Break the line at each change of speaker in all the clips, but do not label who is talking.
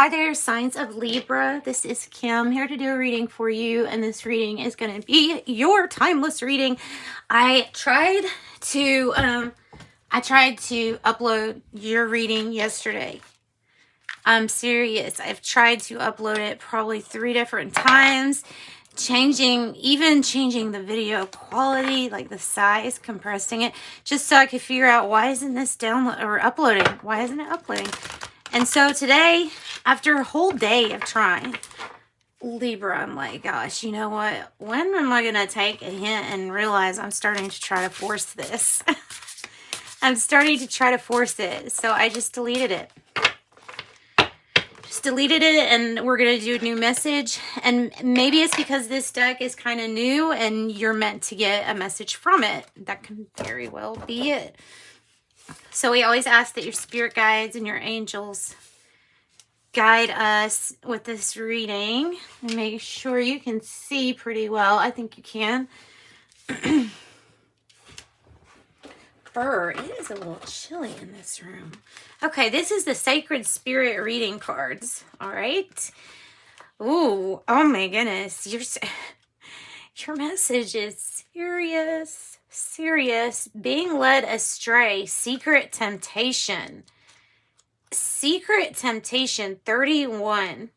Hi there, signs of Libra. This is Kim here to do a reading for you, and this reading is going to be your timeless reading. I tried to upload your reading yesterday. I'm serious. I've tried to upload it probably 3 different times, changing the video quality, like the size, compressing it, just so I could figure out why isn't this download or uploading? Why isn't it uploading? And so today, after a whole day of trying, Libra, I'm like, gosh, you know what? When am I going to take a hint and realize I'm starting to try to force this? I'm starting to try to force it. So I just deleted it. And we're going to do a new message. And maybe it's because this deck is kind of new and you're meant to get a message from it. That can very well be it. So we always ask that your spirit guides and your angels guide us with this reading. And make sure you can see pretty well. I think you can. It is a little chilly in this room. Okay, this is the Sacred Spirit reading cards. All right. Ooh, oh my goodness. Your message is serious. Being led astray. Secret temptation. 31.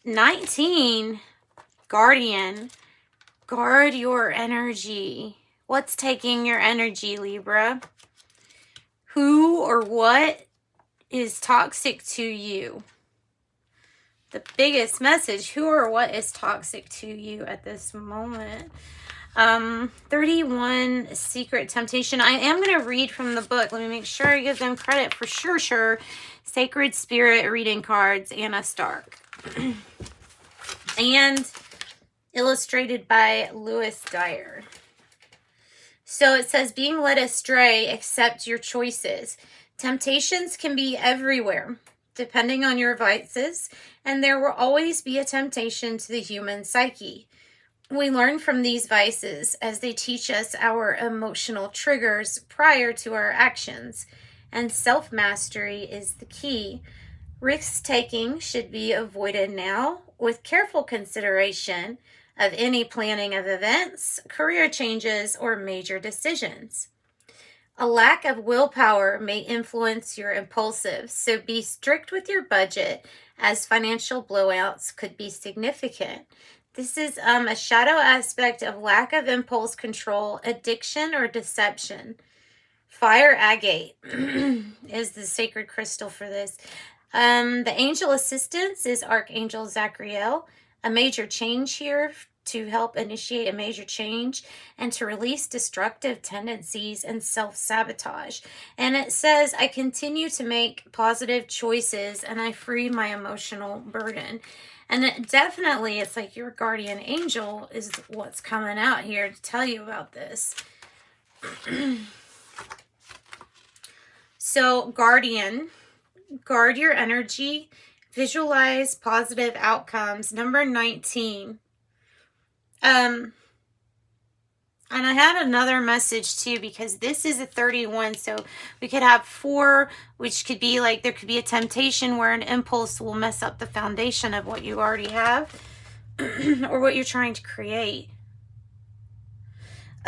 19. Guardian. Guard your energy. What's taking your energy, Libra? Who or what is toxic to you? The biggest message, who or what is toxic to you at this moment? 31, Secret Temptation. I am going to read from the book. Let me make sure I give them credit for sure. Sacred Spirit reading cards, Anna Stark. And illustrated by Lewis Dyer. So it says, being led astray, accept your choices. Temptations can be everywhere, depending on your vices, and there will always be a temptation to the human psyche. We learn from these vices as they teach us our emotional triggers prior to our actions, and self-mastery is the key. Risk-taking should be avoided now with careful consideration of any planning of events, career changes, or major decisions. A lack of willpower may influence your impulsive, so be strict with your budget as financial blowouts could be significant. This is a shadow aspect of lack of impulse control, addiction, or deception. Fire agate is the sacred crystal for this. The angel assistance is Archangel Zachariel. A major change here to help initiate a major change and to release destructive tendencies and self-sabotage. And it says, I continue to make positive choices and I free my emotional burden. And definitely, it's like your guardian angel is what's coming out here to tell you about this. So, guardian, guard your energy. Visualize positive outcomes. Number 19. And I had another message too, because this is a 31. So we could have 4, which could be like, there could be a temptation where an impulse will mess up the foundation of what you already have or what you're trying to create.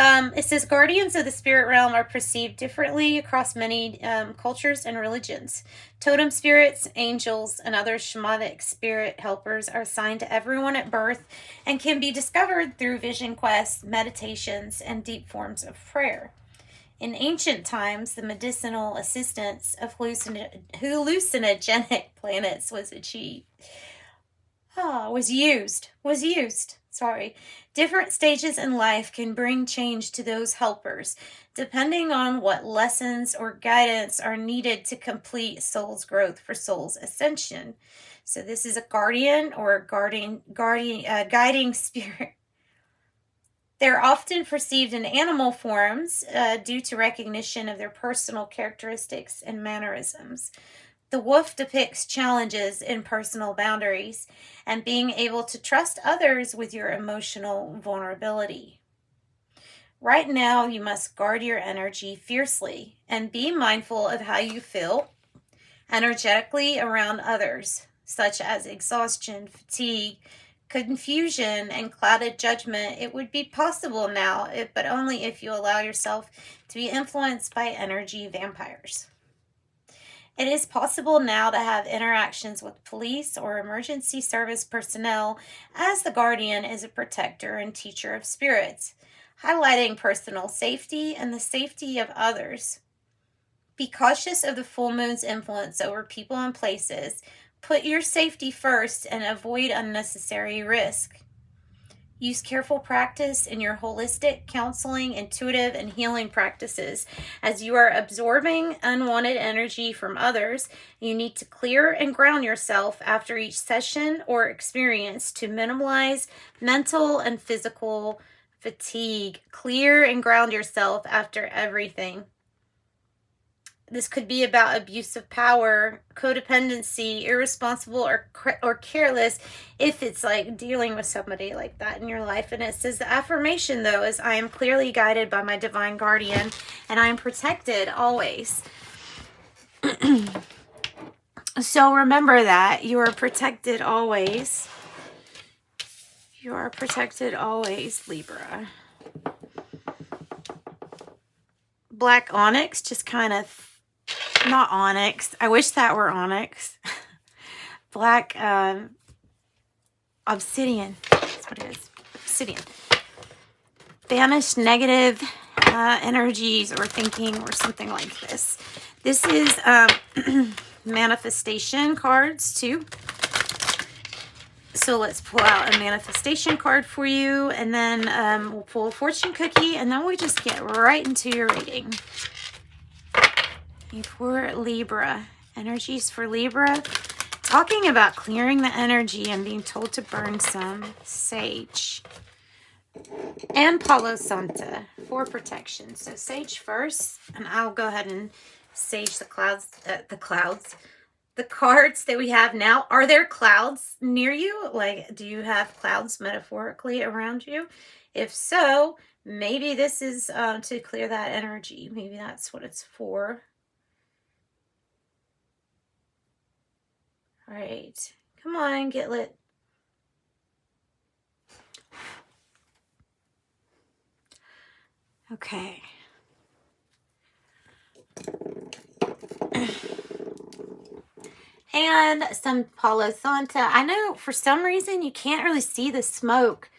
It says guardians of the spirit realm are perceived differently across many cultures and religions. Totem spirits, angels, and other shamanic spirit helpers are assigned to everyone at birth and can be discovered through vision quests, meditations, and deep forms of prayer. In ancient times, the medicinal assistance of hallucinogenic planets was used. Different stages in life can bring change to those helpers, depending on what lessons or guidance are needed to complete soul's growth for soul's ascension. So this is a guardian or a guiding spirit. They're often perceived in animal forms due to recognition of their personal characteristics and mannerisms. The wolf depicts challenges in personal boundaries and being able to trust others with your emotional vulnerability. Right now, you must guard your energy fiercely and be mindful of how you feel energetically around others. such as exhaustion, fatigue, confusion, and clouded judgment. It would be possible now, but only if you allow yourself to be influenced by energy vampires. It is possible now to have interactions with police or emergency service personnel, as the guardian is a protector and teacher of spirits, highlighting personal safety and the safety of others. Be cautious of the full moon's influence over people and places. Put your safety first and avoid unnecessary risk. Use careful practice in your holistic, counseling, intuitive, and healing practices. As you are absorbing unwanted energy from others, you need to clear and ground yourself after each session or experience to minimize mental and physical fatigue. Clear and ground yourself after everything. This could be about abuse of power, codependency, irresponsible or careless, if it's like dealing with somebody like that in your life. And it says the affirmation, though, is I am clearly guided by my divine guardian and I am protected always. So remember that you are protected always. You are protected always, Libra. Black onyx, just kind of, not onyx. I wish that were onyx. Black obsidian. That's what it is. Obsidian. Banish negative energies or thinking or something like this. This is manifestation cards too. So let's pull out a manifestation card for you, and then we'll pull a fortune cookie, and then we just get right into your reading. For Libra, energies for Libra, talking about clearing the energy and being told to burn some sage and Palo Santo for protection. So sage first, and I'll go ahead and sage the clouds. The cards that we have now. Are there clouds near you? Like, do you have clouds metaphorically around you? If so, maybe this is to clear that energy. Maybe that's what it's for. All right, come on, get lit. Okay. And some Palo Santo. I know for some reason you can't really see the smoke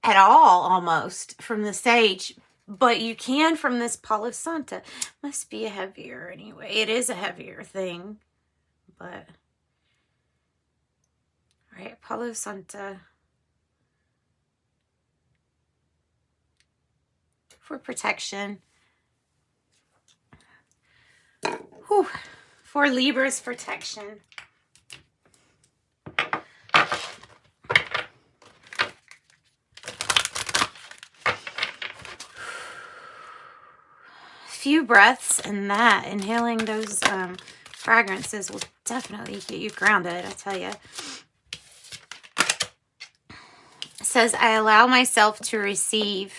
at all almost from the sage, but you can from this Palo Santo. Must be a heavier anyway. It is a heavier thing, but... All right, Palo Santo. For protection. Whew. For Libra's protection. Few breaths and that, inhaling those fragrances will definitely get you grounded, I tell you. It says, I allow myself to receive.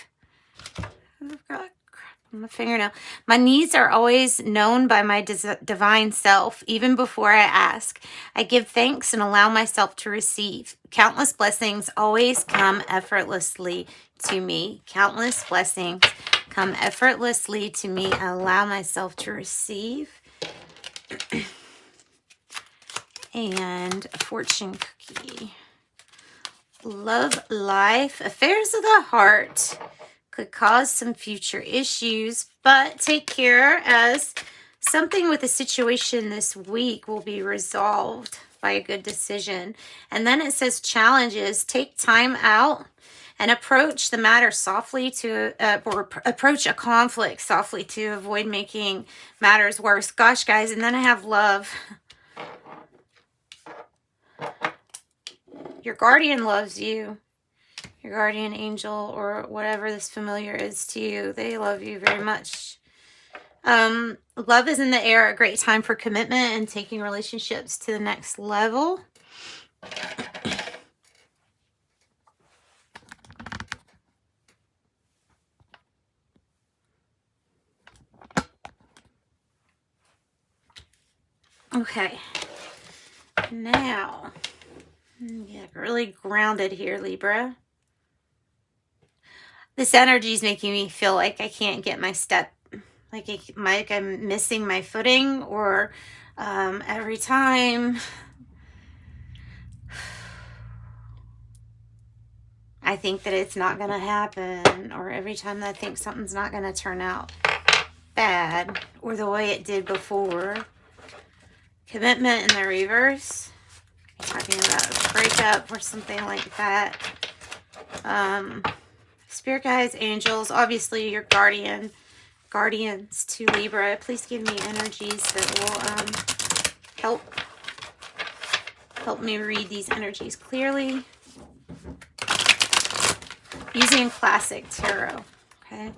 I've got crap on my fingernail. My needs are always known by my divine self, even before I ask. I give thanks and allow myself to receive. Countless blessings always come effortlessly to me. Countless blessings come effortlessly to me. I allow myself to receive. And a fortune cookie. Love life. Affairs of the heart could cause some future issues, but take care, as something with a situation this week will be resolved by a good decision. And then it says challenges. Take time out and approach the matter softly to, or approach a conflict softly to avoid making matters worse. Gosh, guys, and then I have love. Your guardian loves you. Your guardian angel or whatever this familiar is to you. They love you very much. Love is in the air. A great time for commitment and taking relationships to the next level. Okay. Now, get really grounded here, Libra. This energy is making me feel like I can't get my step, like I'm missing my footing, or every time I think that it's not going to happen, or every time I think something's not going to turn out bad or the way it did before. Commitment in the reverse. Talking about a breakup or something like that. Spirit guides, angels, obviously your guardians to Libra. Please give me energies that will help me read these energies clearly. Using classic tarot, okay?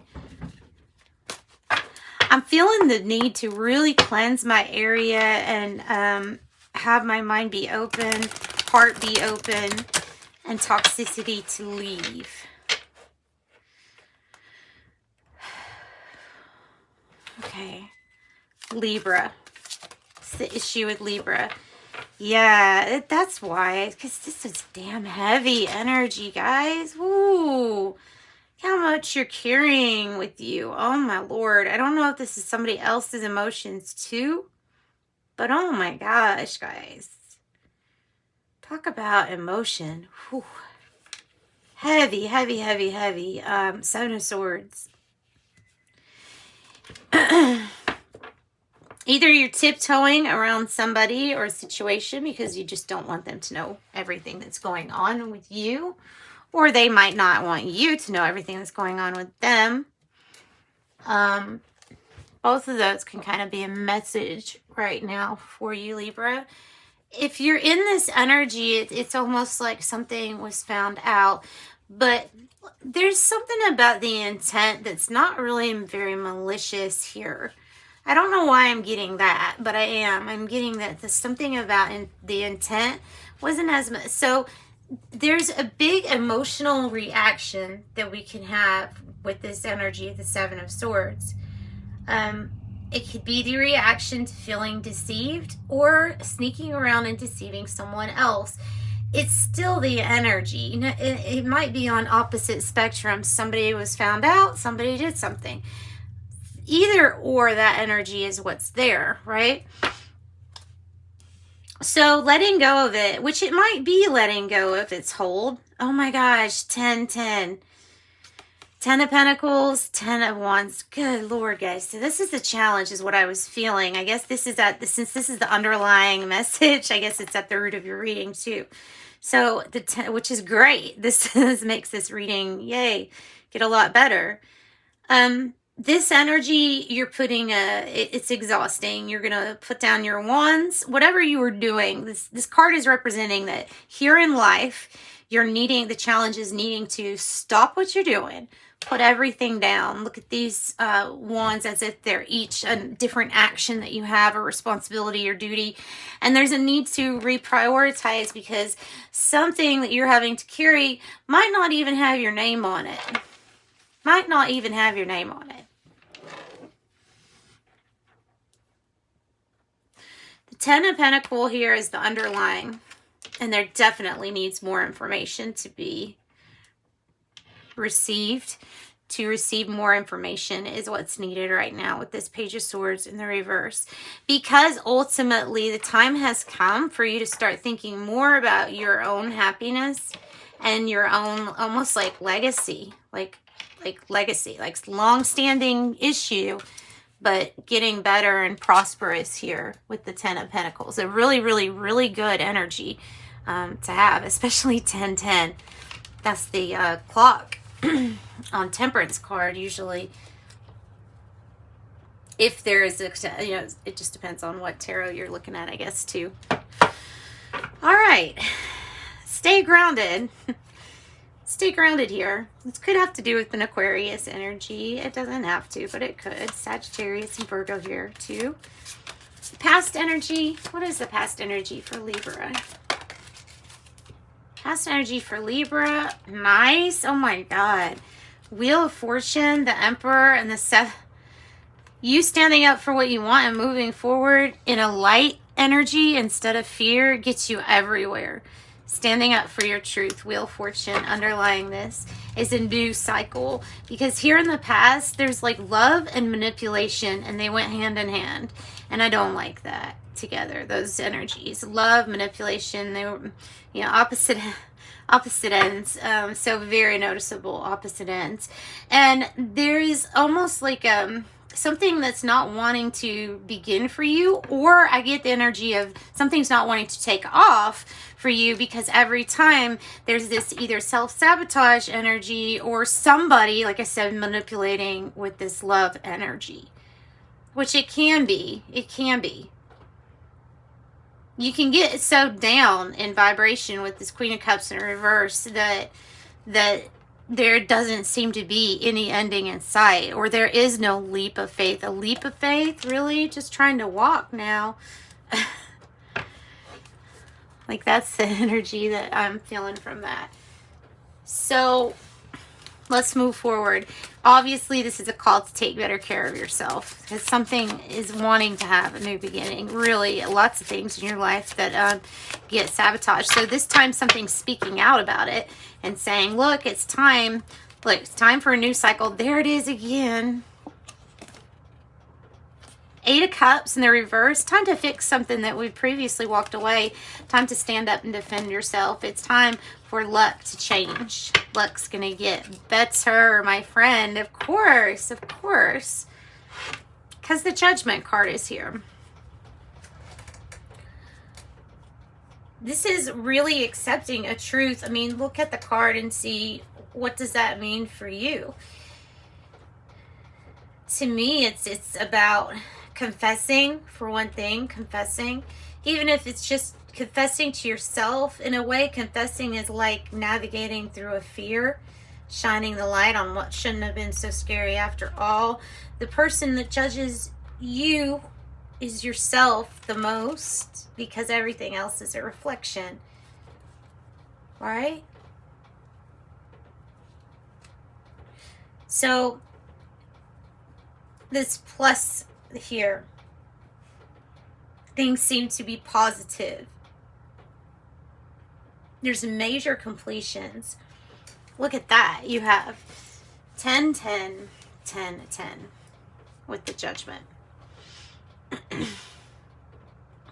I'm feeling the need to really cleanse my area and have my mind be open, heart be open, and toxicity to leave. Okay, Libra. It's the issue with Libra. Yeah, that's why. Because this is damn heavy energy, guys. Ooh, how much you're carrying with you. Oh, my Lord. I don't know if this is somebody else's emotions, too. But, oh, my gosh, guys. Talk about emotion. Whew. Heavy, heavy, heavy, heavy. Seven of Swords. Either you're tiptoeing around somebody or a situation because you just don't want them to know everything that's going on with you, or they might not want you to know everything that's going on with them. Both of those can kind of be a message right now for you, Libra. If you're in this energy, it's almost like something was found out, but there's something about the intent that's not really very malicious here. I don't know why I'm getting that, but I am. I'm getting that there's something about the intent wasn't as much. So there's a big emotional reaction that we can have with this energy of the Seven of Swords. It could be the reaction to feeling deceived or sneaking around and deceiving someone else. It's still the energy. It might be on opposite spectrums. Somebody was found out, somebody did something. Either or, that energy is what's there, right? So letting go of it, which it might be letting go of its hold. Oh my gosh, 10, 10. 10 of Pentacles, 10 of Wands. Good Lord, guys. So this is the challenge, is what I was feeling. I guess this is since this is the underlying message, I guess it's at the root of your reading too. So which is great. This makes this reading, yay, get a lot better. This energy you're putting, it's exhausting. You're going to put down your wands, whatever you were doing. This card is representing that here in life, the challenge is needing to stop what you're doing, put everything down. Look at these wands as if they're each a different action that you have, a responsibility or duty. And there's a need to reprioritize because something that you're having to carry might not even have your name on it. Might not even have your name on it. The 10 of Pentacles here is the underlying. And there definitely needs more information to be received. To receive more information is what's needed right now with this Page of Swords in the reverse. Because ultimately the time has come for you to start thinking more about your own happiness and your own almost like legacy. Like legacy, like long-standing issue, but getting better and prosperous here with the 10 of Pentacles. A really, really, really good energy to have, especially 10-10. That's the clock on Temperance card usually. If there is it just depends on what tarot you're looking at, I guess, too. All right. Stay grounded. Stay grounded here. This could have to do with an Aquarius energy. It doesn't have to, but it could. Sagittarius and Virgo here too. Past energy. What is the past energy for Libra? Past energy for Libra. Nice. Oh my God. Wheel of Fortune, the Emperor, and the Seven. You standing up for what you want and moving forward in a light energy instead of fear gets you everywhere. Standing up for your truth, Wheel of Fortune, underlying this is a new cycle. Because here in the past, there's like love and manipulation, and they went hand in hand. And I don't like that together, those energies. Love, manipulation, they were, you know, opposite ends. So very noticeable opposite ends. And there is almost like something that's not wanting to begin for you, or I get the energy of something's not wanting to take off for you, because every time there's this either self-sabotage energy or somebody, like I said, manipulating with this love energy, which it can be. You can get so down in vibration with this Queen of Cups in reverse that there doesn't seem to be any ending in sight, or there is no leap of faith. A leap of faith? Really? Just trying to walk now. Like, that's the energy that I'm feeling from that. So, let's move forward. Obviously, this is a call to take better care of yourself, because something is wanting to have a new beginning. Really, lots of things in your life that get sabotaged. So this time, something's speaking out about it and saying, look, it's time. Look, it's time for a new cycle. There it is again. 8 of Cups in the reverse. Time to fix something that we previously walked away. Time to stand up and defend yourself. It's time for luck to change. Luck's going to get better, my friend. Of course, of course. Because the Judgment card is here. This is really accepting a truth. I mean, look at the card and see, what does that mean for you? To me, it's about confessing, for one thing, confessing. Even if it's just confessing to yourself, in a way, confessing is like navigating through a fear, shining the light on what shouldn't have been so scary after all. The person that judges you is yourself the most, because everything else is a reflection, right? So this plus here, things seem to be positive. There's major completions. Look at that. You have 10, 10, 10, 10 with the Judgment.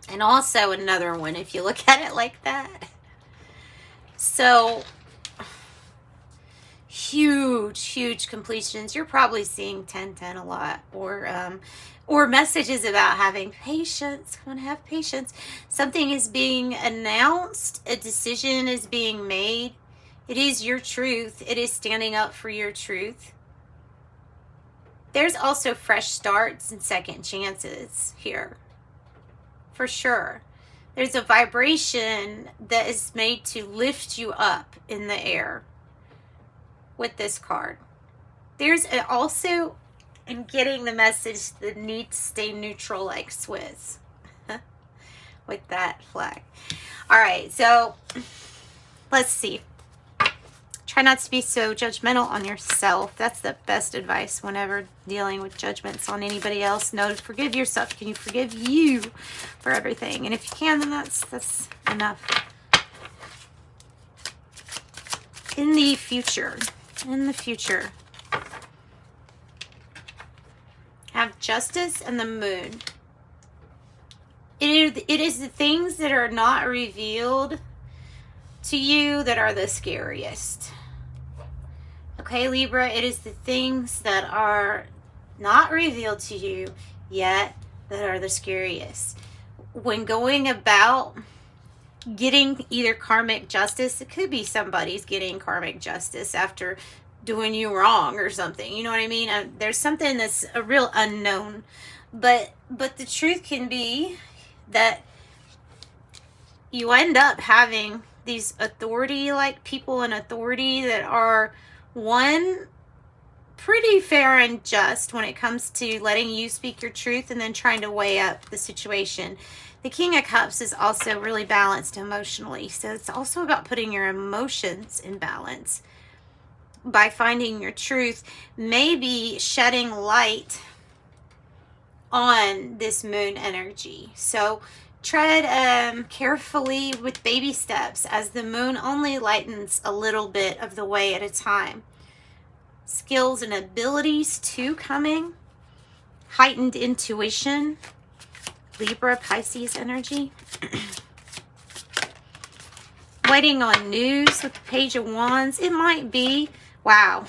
And also another one, if you look at it like that. So huge completions. You're probably seeing 10-10 a lot, or messages about having patience. Come on, have patience. Something is being announced. A decision is being made. It is your truth. It is standing up for your truth. There's also fresh starts and second chances here, for sure. There's a vibration that is made to lift you up in the air with this card. There's also, I'm getting the message, the need to stay neutral like Swiss with that flag. All right, so let's see. Try not to be so judgmental on yourself. That's the best advice whenever dealing with judgments on anybody else. Know to forgive yourself. Can you forgive you for everything? And if you can, then that's enough. In the future, have Justice and the Moon. It is the things that are not revealed to you that are the scariest. Okay, Libra, it is the things that are not revealed to you yet that are the scariest. When going about getting either karmic justice, it could be somebody's getting karmic justice after doing you wrong or something. You know what I mean? There's something that's a real unknown. But the truth can be that you end up having these authority-like people in authority that are, one, pretty fair and just when it comes to letting you speak your truth and then trying to weigh up the situation. The King of Cups is also really balanced emotionally. So it's also about putting your emotions in balance by finding your truth, maybe shedding light on this moon energy. So Tread carefully with baby steps, as the moon only lightens a little bit of the way at a time. Skills and abilities too coming. Heightened intuition. Libra, Pisces energy. Waiting on news with the Page of Wands. It might be, wow,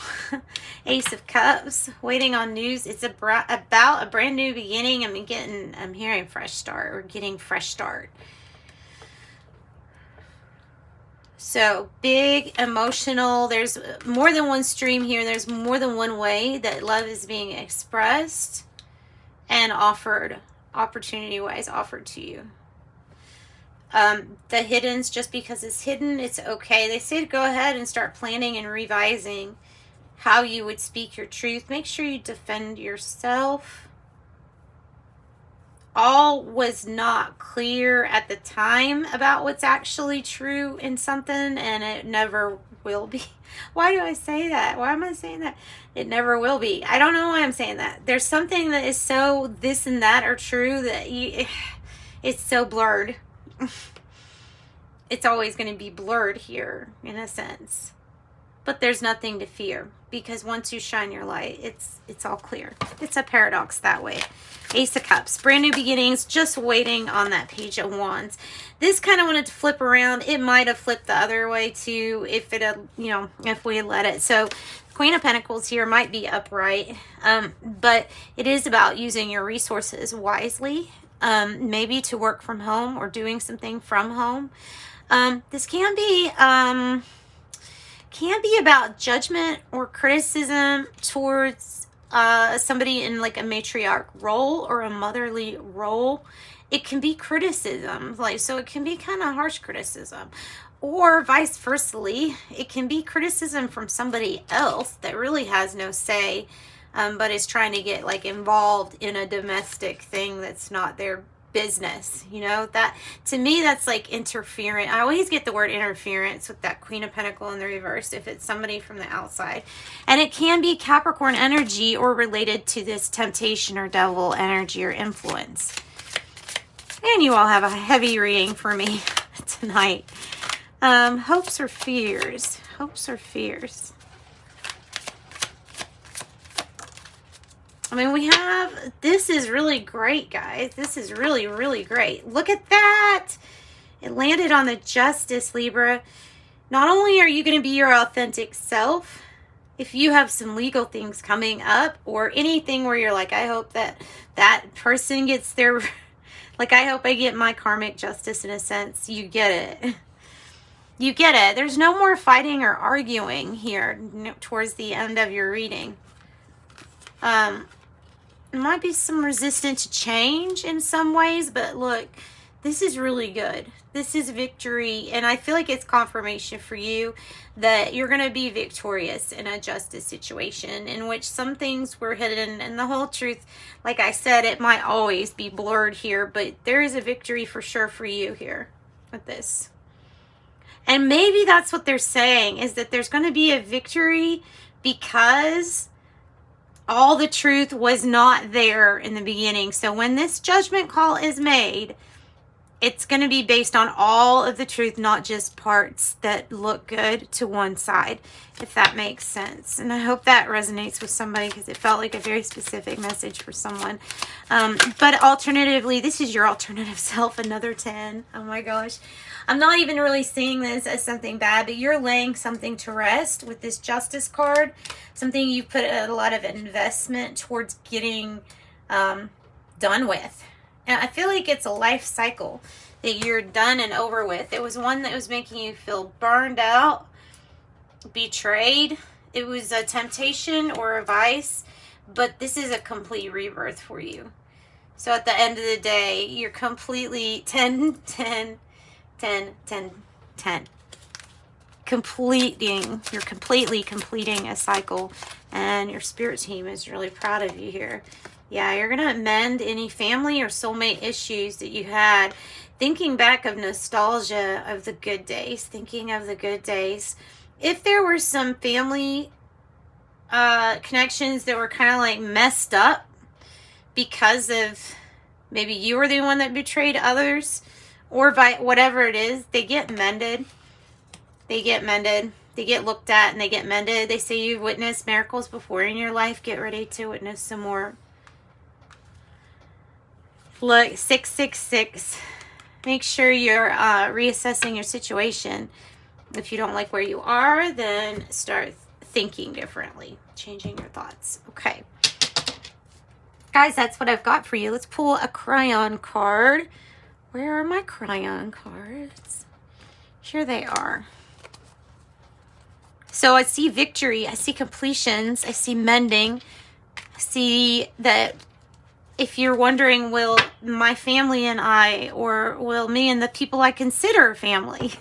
Ace of Cups. Waiting on news. It's about a brand new beginning. I'm hearing fresh start, or getting fresh start. So big, emotional. There's more than one stream here. There's more than one way that love is being expressed and offered, opportunity-wise offered to you. The hiddens, just because it's hidden, it's okay. They say to go ahead and start planning and revising how you would speak your truth. Make sure you defend yourself. All was not clear at the time about what's actually true in something, and it never will be. Why do I say that? Why am I saying that? It never will be. I don't know why I'm saying that. There's something that is so this and that are true that it's so blurred. It's always going to be blurred here, in a sense. But there's nothing to fear, because once you shine your light, it's all clear. It's a paradox that way. Ace of Cups, brand new beginnings, just waiting on that Page of Wands. This kind of wanted to flip around. It might have flipped the other way too, if it had, if we had let it. So Queen of Pentacles here might be upright, but it is about using your resources wisely, maybe to work from home or doing something from home. This can be about judgment or criticism towards somebody in like a matriarch role or a motherly role. It can be criticism, so it can be kind of harsh criticism, or vice versa. It can be criticism from somebody else that really has no say, but is trying to get involved in a domestic thing that's not their business. That to me, that's like interference. I always get the word interference with that Queen of Pentacles in the reverse if it's somebody from the outside. And it can be Capricorn energy or related to this temptation or devil energy or influence. And you all have a heavy reading for me tonight. Hopes or fears? Hopes or fears? We have, this is really great, guys. This is really, really great. Look at that. It landed on the Justice, Libra. Not only are you going to be your authentic self, if you have some legal things coming up or anything where you're like, I hope that person gets their, I hope I get my karmic justice in a sense, you get it. You get it. There's no more fighting or arguing here towards the end of your reading. There might be some resistance to change in some ways, but look, this is really good. This is victory, and I feel like it's confirmation for you that you're going to be victorious in a justice situation in which some things were hidden, and the whole truth, like I said, it might always be blurred here, but there is a victory for sure for you here with this. And maybe that's what they're saying, is that there's going to be a victory because all the truth was not there in the beginning. So when this judgment call is made, it's going to be based on all of the truth, not just parts that look good to one side, if that makes sense. And I hope that resonates with somebody, because it felt like a very specific message for someone. But alternatively, this is your alternative self, another 10. Oh my gosh. I'm not even really seeing this as something bad, but you're laying something to rest with this Justice card. Something you put a lot of investment towards getting done with. And I feel like it's a life cycle that you're done and over with. It was one that was making you feel burned out, betrayed. It was a temptation or a vice, but this is a complete rebirth for you. So at the end of the day, you're completely 10, 10, 10, 10, 10. You're completely completing a cycle, and your spirit team is really proud of you here. Yeah, you're going to mend any family or soulmate issues that you had. Thinking back of nostalgia of the good days. Thinking of the good days. If there were some family connections that were kind of messed up because of Maybe you were the one that betrayed others, or by whatever it is, they get mended. They get mended. They get looked at and they get mended. They say you've witnessed miracles before in your life. Get ready to witness some more. Look, 666. Make sure you're reassessing your situation. If you don't like where you are, then start thinking differently. Changing your thoughts. Okay. Guys, that's what I've got for you. Let's pull a crayon card. Where are my crayon cards? Here they are. So I see victory. I see completions. I see mending. I see that if you're wondering, will my family and I, or will me and the people I consider family,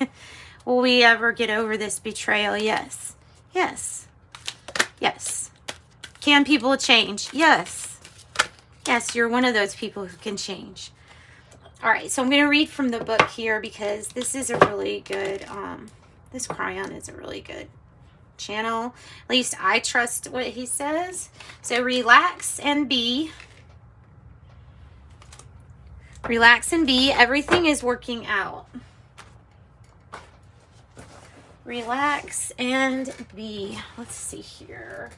will we ever get over this betrayal? Yes. Yes. Yes. Can people change? Yes. Yes, you're one of those people who can change. All right, so I'm going to read from the book here because this is a really good, this crayon is a really good channel. At least I trust what he says. So relax and be. Relax and be. Everything is working out. Relax and be. Let's see here.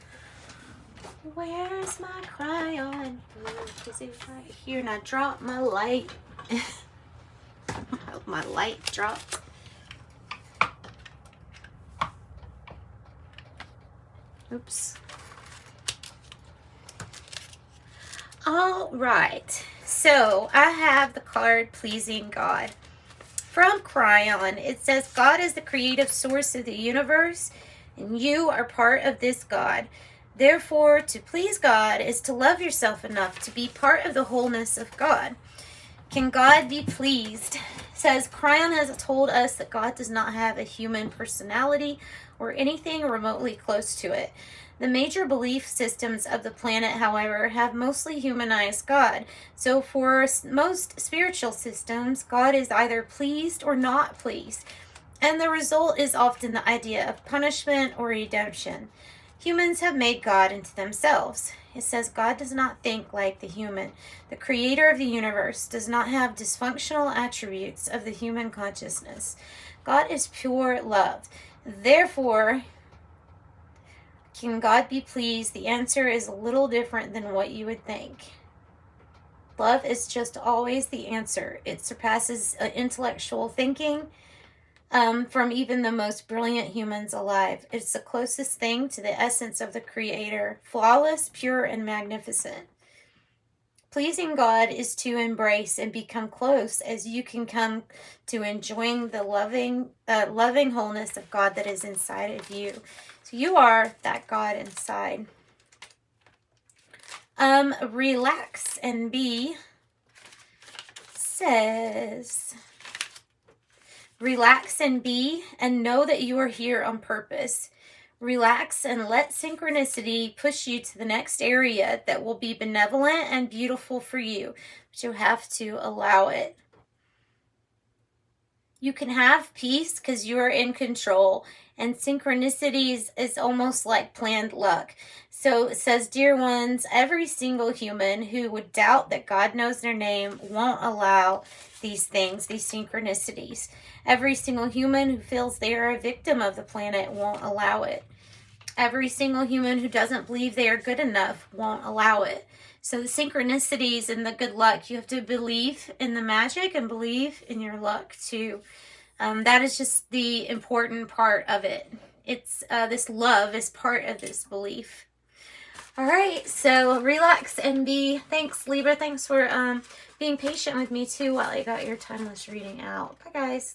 Where's my crayon book? Is it right here? And I dropped my light. My light dropped. Oops. All right. So I have the card Pleasing God. From Crayon, it says, God is the creative source of the universe, and you are part of this God. Therefore, to please God is to love yourself enough to be part of the wholeness of God. Can God be pleased? It says, Crayon has told us that God does not have a human personality or anything remotely close to it. The major belief systems of the planet, however, have mostly humanized God. So for most spiritual systems, God is either pleased or not pleased. And the result is often the idea of punishment or redemption. Humans have made God into themselves. It says God does not think like the human. The creator of the universe does not have dysfunctional attributes of the human consciousness. God is pure love. Therefore, can God be pleased? The answer is a little different than what you would think. Love is just always the answer. It surpasses intellectual thinking from even the most brilliant humans alive. It's the closest thing to the essence of the Creator, flawless, pure, and magnificent. Pleasing God is to embrace and become close as you can come to enjoying the loving wholeness of God that is inside of you. So you are that God inside. Relax and be says, relax and be, and know that you are here on purpose. Relax and let synchronicity push you to the next area that will be benevolent and beautiful for you. But you have to allow it. You can have peace because you are in control. And synchronicities is almost like planned luck. So it says, dear ones, every single human who would doubt that God knows their name won't allow these things, these synchronicities. Every single human who feels they are a victim of the planet won't allow it. Every single human who doesn't believe they are good enough won't allow it. So the synchronicities and the good luck, you have to believe in the magic and believe in your luck too. That is just the important part of it. It's this love is part of this belief. All right, so relax and be. Thanks, Libra. Thanks for being patient with me too while I got your timeless reading out. Bye, guys.